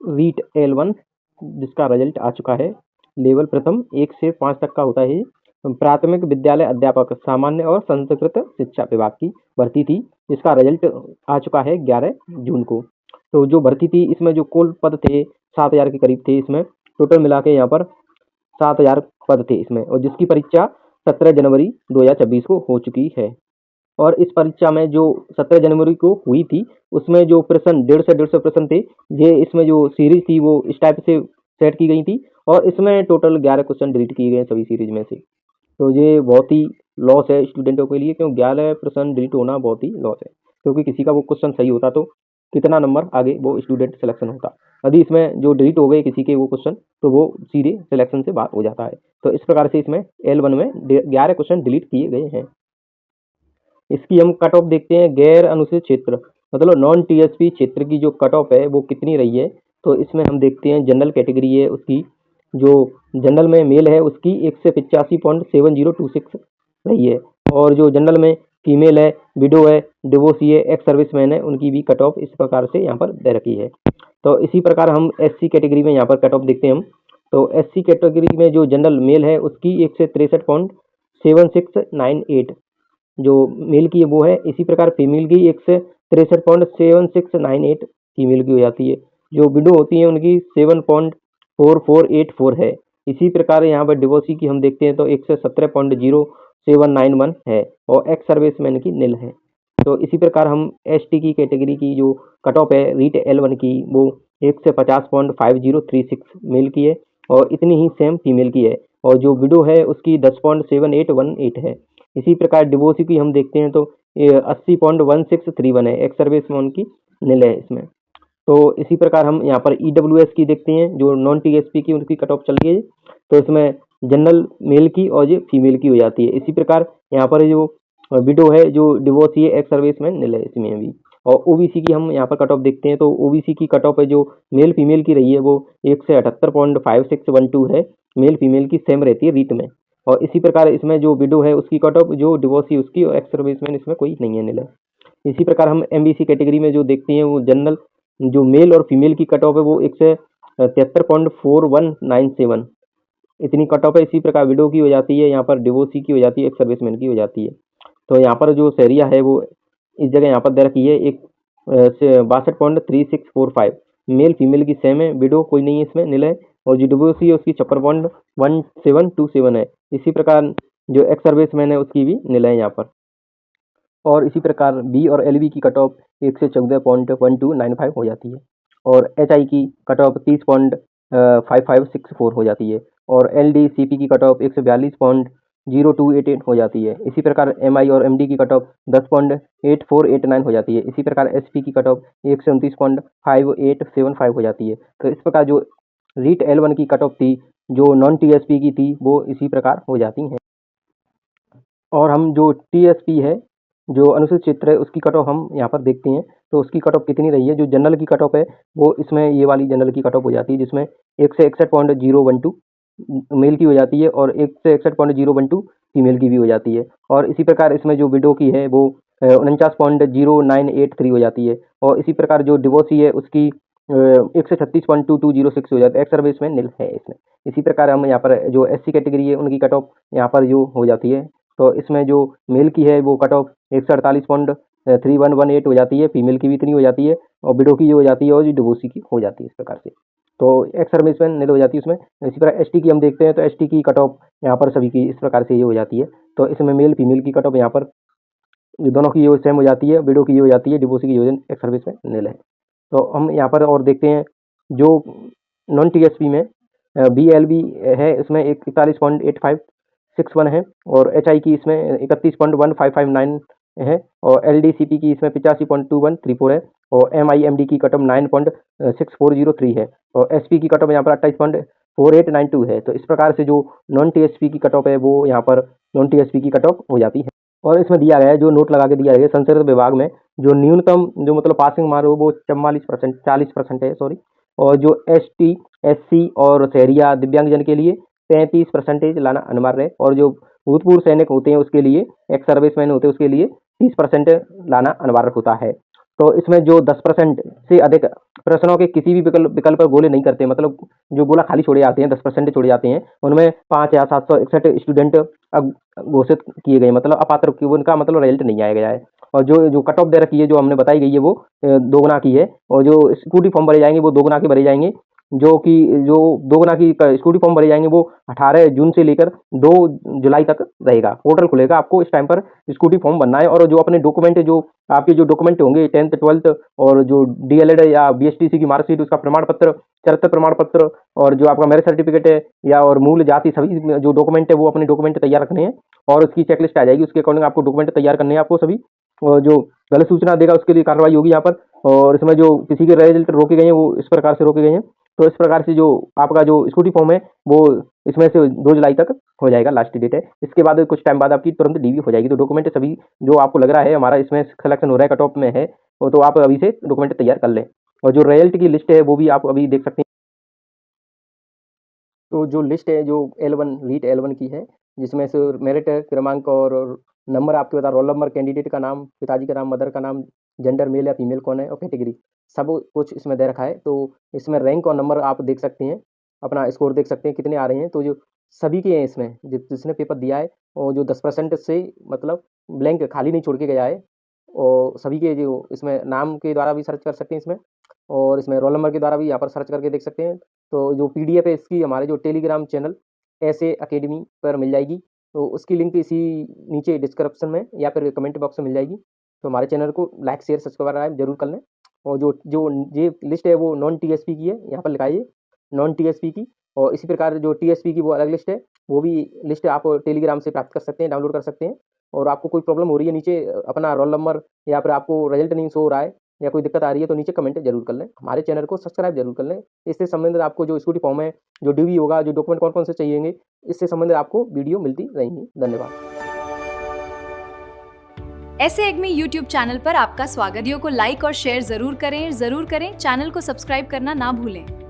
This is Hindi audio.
रीट L1 जिसका रिजल्ट आ चुका है। लेवल प्रथम 1 से 5 तक का होता है। प्राथमिक विद्यालय अध्यापक सामान्य और संस्कृत शिक्षा विभाग की भर्ती थी, जिसका रिजल्ट आ चुका है 11 जून को। तो जो भर्ती थी इसमें जो कुल पद थे 7,000 के करीब थे। इसमें टोटल मिला के यहाँ पर 7,000 पद थे इसमें, और जिसकी परीक्षा 17 जनवरी 2026 को हो चुकी है। और इस परीक्षा में जो 17 जनवरी को हुई थी उसमें जो प्रश्न 150 प्रश्न थे, ये इसमें जो सीरीज थी वो इस टाइप से सेट की गई थी, और इसमें टोटल 11 क्वेश्चन डिलीट किए गए सभी सीरीज में से। तो ये बहुत ही लॉस है स्टूडेंटों के लिए, क्योंकि 11 प्रश्न डिलीट होना बहुत ही लॉस है, क्योंकि किसी का वो क्वेश्चन सही होता तो कितना नंबर आगे वो स्टूडेंट सिलेक्शन होता। यदि इसमें जो डिलीट हो गए किसी के वो क्वेश्चन, तो वो सीधे सिलेक्शन से बाहर हो जाता है। तो इस प्रकार से इसमें L1 में 11 क्वेश्चन डिलीट किए गए हैं। इसकी हम कट ऑफ देखते हैं। गैर अनुसूचित क्षेत्र मतलब नॉन टीएसपी क्षेत्र की जो कट ऑफ है वो कितनी रही है, तो इसमें हम देखते हैं जनरल कैटेगरी है उसकी, जो जनरल में मेल है उसकी 185.7026 रही है, और जो जनरल में फीमेल है, विडो है, डिवोर्सी है, एक्स सर्विसमैन है, उनकी भी कट ऑफ इस प्रकार से यहाँ पर दे रखी है। तो इसी प्रकार हम एससी कैटेगरी में यहाँ पर कट ऑफ देखते हैं हम। तो एससी कैटेगरी में जो जनरल मेल है उसकी 163.7698 जो मेल की है वो है। इसी प्रकार फीमेल की 163.7698 फीमेल की हो जाती है। जो विडो होती है उनकी 7.4484 है। इसी प्रकार यहाँ पर डिवोर्सी की हम देखते हैं तो 117.0791 है, और एक्स सर्विसमैन की निल है। तो इसी प्रकार हम एसटी की कैटेगरी की जो कट ऑफ है रीट L1 की वो 150.5036 मेल की है, और इतनी ही सेम फीमेल की है, और जो विडो है उसकी 10.7818 है। इसी प्रकार डिवोर्सी की हम देखते हैं तो 80.1631 है, एक्स सर्विस में उनकी निल है इसमें। तो इसी प्रकार हम यहाँ पर EWS की देखते हैं जो नॉन टीएसपी की उनकी कट ऑफ चल रही है, तो इसमें जनरल मेल की और ये फीमेल की हो जाती है। इसी प्रकार यहाँ पर जो विडो है, जो डिवोर्सी है, एक्स सर्विस में निल है इसमें भी। और ओबीसी की हम यहाँ पर कट ऑफ देखते हैं तो ओबीसी की कट ऑफ है जो मेल फीमेल की रही है वो 178.5612 है, मेल फीमेल की सेम रहती है रीट में। और इसी प्रकार इसमें जो विडो है उसकी कट ऑफ, जो डिवोर्सी उसकी, और एक्स सर्विसमैन इसमें कोई नहीं है, निल है। इसी प्रकार हम एमबीसी कैटेगरी में जो देखते हैं वो जनरल जो मेल और फीमेल की कट ऑफ है वो 173.4197 इतनी कट ऑफ है। इसी प्रकार विडो की हो जाती है, यहाँ पर डिवोर्सी की हो जाती है, एक्स सर्विसमैन की हो जाती है। तो यहाँ पर जो सैरिया है वो इस जगह यहाँ पर दे रखी है 62.3645 मेल फीमेल की सेम है, विडो कोई नहीं है इसमें, निल है। और जो डिवोर्सी है उसकी 56.1727 है। इसी प्रकार जो एक्स सर्विसमैन है उसकी भी निल है यहाँ पर। और इसी प्रकार बी और एल बी की कट ऑफ 114.1295 हो जाती है, और एच आई की कट ऑफ 30.5564 हो जाती है, और एल डी सी पी की कट ऑफ 142.0288 हो जाती है। इसी प्रकार एम आई और एम डी की कट ऑफ 10.8489 हो जाती है। इसी प्रकार एस पी की कट ऑफ 129.5875 हो जाती है। तो इस प्रकार जो रीट L1 की कट ऑफ थी जो नॉन टी एस पी की थी वो इसी प्रकार हो जाती हैं। और हम जो टीएसपी है, जो अनुसूचित क्षेत्र है, उसकी कट ऑफ हम यहाँ पर देखते हैं तो उसकी कट ऑफ कितनी रही है। जो जनरल की कट ऑफ है वो इसमें ये वाली जनरल की कट ऑफ हो जाती है, जिसमें 161.012 मेल की हो जाती है, और 161.012 फीमेल की भी हो जाती है। और इसी प्रकार इसमें जो विडो की है वो 49.0983 हो जाती है, और इसी प्रकार जो डिवोर्सी है उसकी 136.2206 हो जाती है। एक्स सर्विस में निल है इसमें। इसी प्रकार हम यहाँ पर जो एससी कैटेगरी है उनकी कट ऑफ यहाँ पर जो हो जाती है, तो इसमें जो मेल की है वो कट ऑफ 148.3118 हो जाती है, फीमेल की भी इतनी हो जाती है, और विडो की हो जाती है, और डिवोर्सी की हो जाती है इस प्रकार से। तो एक्स सर्विसमैन निल हो जाती है उसमें। इसी प्रकार एसटी की हम देखते हैं तो एसटी की कट ऑफ यहाँ पर सभी की इस प्रकार से ये हो जाती है। तो इसमें मेल फीमेल की कट ऑफ यहाँ पर दोनों की ये सेम हो जाती है, विडो की ये हो जाती है, डिवोर्सी की ये एक्स सर्विस में निल है। तो हम यहाँ पर और देखते हैं जो नॉन टीएसपी में बी एल बी है, इसमें 41.8561 है, और एच आई की इसमें 31.1559 है, और एल डी सी पी की इसमें 85.2134 है, और एम आई एम डी की कटअप 9.6403 है, और एस पी की कटअप यहाँ पर 28.4892 है। तो इस प्रकार से जो नॉन टी एस पी की कटअप है वो यहाँ पर नॉन टी एस पी की कटअप हो जाती है। और इसमें दिया गया है, जो नोट लगा के दिया है संस्कृत विभाग में, जो न्यूनतम जो मतलब पासिंग मार्क वो 40% है, सॉरी। और जो एस टी एस सी और शहरिया दिव्यांगजन के लिए 35% लाना अनिवार्य है, और जो भूतपूर्व सैनिक होते हैं उसके लिए, एक्स सर्विसमैन होते हैं उसके लिए 30% लाना अनिवार्य होता है। तो इसमें जो 10% से अधिक प्रश्नों के किसी भी विकल्प पर गोले नहीं करते, मतलब जो गोला खाली छोड़े जाते हैं, 10% छोड़े जाते हैं, उनमें 5,761 स्टूडेंट घोषित किए गए, मतलब अपात्र, उनका मतलब रिजल्ट नहीं आया गया है। और जो कट ऑफ दे रखी है, जो हमने बताई गई है, वो दोगुना की है। और जो स्कूटी फॉर्म भरे जाएंगे वो दोगुना के भरे जाएंगे, जो दोगुना की स्कूटी फॉर्म भरे जाएंगे वो 18 जून से लेकर 2 जुलाई तक रहेगा। पोर्टल खुलेगा, आपको इस टाइम पर स्कूटी फॉर्म भरना है। और जो अपने डॉक्यूमेंट, जो आपके जो डॉक्यूमेंट होंगे 10th 12th और जो डीएलएड या बीएसटीसी की मार्कशीट, उसका प्रमाण पत्र, चरित्र प्रमाण पत्र, और जो आपका मैरिज सर्टिफिकेट है या और मूल जाति, सभी जो डॉक्यूमेंट है वो अपने डॉक्यूमेंट तैयार रखने हैं। और उसकी चेकलिस्ट आ जाएगी, उसके अकॉर्डिंग आपको डॉक्यूमेंट तैयार करने हैं आपको सभी। और जो गलत सूचना देगा उसके लिए कार्रवाई होगी यहाँ पर। और इसमें जो किसी के रिजल्ट रोके गए हैं वो इस प्रकार से रोके गए हैं। तो इस प्रकार से जो आपका जो स्कूटी फॉर्म है वो इसमें से 2 जुलाई तक हो जाएगा, लास्ट डेट है। इसके बाद कुछ टाइम बाद आपकी तुरंत डीवी हो जाएगी। तो डॉक्यूमेंट सभी जो आपको लग रहा है हमारा इसमें सिलेक्शन हो रहा है, कट ऑफ में है, वो तो आप अभी से डॉक्यूमेंट तैयार कर लें। और जो रिजल्ट की लिस्ट है वो भी आप अभी देख सकते हैं। तो जो लिस्ट है जो L1 रीट L1 की है, जिसमें से मेरिट क्रमांक और नंबर आपके बता, रोल नंबर, कैंडिडेट का नाम, पिताजी का नाम, मदर का नाम, जेंडर मेल या फीमेल कौन है, और कैटेगरी, सब कुछ इसमें दे रखा है। तो इसमें रैंक और नंबर आप देख सकते हैं, अपना स्कोर देख सकते हैं कितने आ रहे हैं। तो जो सभी के हैं इसमें, जिसने पेपर दिया है, और जो 10% से मतलब ब्लैंक खाली नहीं छोड़ के गया है, और सभी के जो इसमें नाम के द्वारा भी सर्च कर सकते हैं इसमें, और इसमें रोल नंबर के द्वारा भी यहाँ पर सर्च करके देख सकते हैं। तो जो पीडीएफ है इसकी हमारे जो टेलीग्राम चैनल ऐसे अकेडमी पर मिल जाएगी। तो उसकी लिंक इसी नीचे डिस्क्रिप्शन में या फिर कमेंट बॉक्स में मिल जाएगी। तो हमारे चैनल को लाइक, शेयर, सब्सक्राइब जरूर कर लें। और जो जो ये लिस्ट है वो नॉन टीएसपी की है, यहाँ पर लिखाइए नॉन टीएसपी की। और इसी प्रकार जो टीएसपी की वो अलग लिस्ट है, वो भी लिस्ट आप टेलीग्राम से प्राप्त कर सकते हैं, डाउनलोड कर सकते हैं। और आपको कोई प्रॉब्लम हो रही है, नीचे अपना रोल नंबर या फिर आपको रिजल्ट नहीं शो हो रहा है या कोई दिक्कत आ रही है, तो नीचे कमेंट जरूर कर लें। हमारे चैनल को सब्सक्राइब जरूर कर लें। इससे संबंधित आपको जो स्कूटी फॉर्म है, जो डीवी होगा, जो डॉक्यूमेंट कौन कौन से चाहिएंगे, इससे संबंधित आपको वीडियो मिलती रहेंगी। धन्यवाद। ऐसे एग्मी यूट्यूब चैनल पर आपका स्वागत। वीडियो को लाइक और शेयर जरूर करें। चैनल को सब्सक्राइब करना ना भूलें।